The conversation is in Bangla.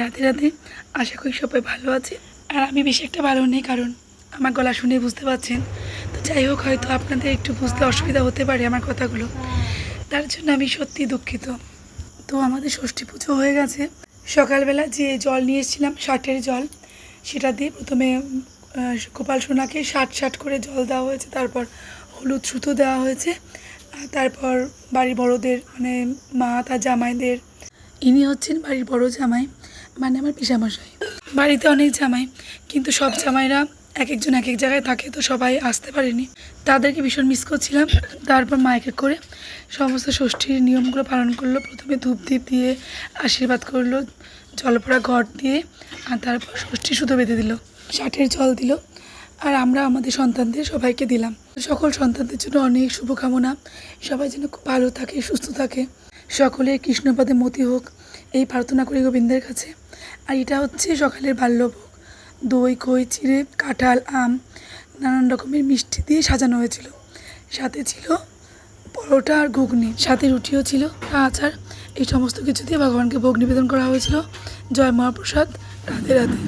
রাতে রাতে। আশা করি সবাই ভালো আছে, আর আমি বেশি একটা ভালো নেই, কারণ আমার গলা শুনে বুঝতে পারছেন। তো যাই হোক, হয়তো আপনাদের একটু বুঝতে অসুবিধা হতে পারে আমার কথাগুলো, তার জন্য আমি সত্যি দুঃখিত। তো আমাদের ষষ্ঠী পুজো হয়ে গেছে। সকালবেলা যে জল নিয়ে এসেছিলাম, ষাটের জল, সেটা দিয়ে প্রথমে গোপাল সোনাকে ষাট করে জল দেওয়া হয়েছে, তারপর হলুদ সুতো দেওয়া হয়েছে, আর তারপর বাড়ির বড়োদের মানে মা তার জামাইদের, ইনি হচ্ছেন বাড়ির বড় জামাই, মানে আমার পিসামশাই। বাড়িতে অনেক জামাই, কিন্তু সব জামাইরা এক একজন এক এক জায়গায় থাকে, তো সবাই আসতে পারেনি, তাদেরকে ভীষণ মিস করছিলাম। তারপর মাইকে করে সমস্ত ষষ্ঠীর নিয়মগুলো পালন করলো। প্রথমে ধূপ দ্বীপ দিয়ে আশীর্বাদ করলো, জলপড়া ঘট দিয়ে, আর তারপর ষষ্ঠী সুতো বেঁধে দিল, ষাটের জল দিল, আর আমরা আমাদের সন্তানদের সবাইকে দিলাম। সকল সন্তানদের জন্য অনেক শুভকামনা, সবাই যেন খুব ভালো থাকে, সুস্থ থাকে, সকলের কৃষ্ণপদে মতি হোক, এই প্রার্থনা করি গোবিন্দের কাছে। আর এটা হচ্ছে সকালের বাল্যভোগ, দই খই চিড়ে কাঁঠাল আম নানান রকমের মিষ্টি দিয়ে সাজানো হয়েছিল। সাথে ছিল পরোটা আর ঘুগনি, সাথে রুটিও ছিল, আচার, এই সমস্ত কিছু দিয়ে ভগবানকে ভোগ নিবেদন করা হয়েছিল। জয় মহাপ্রসাদ। রাধে রাধে।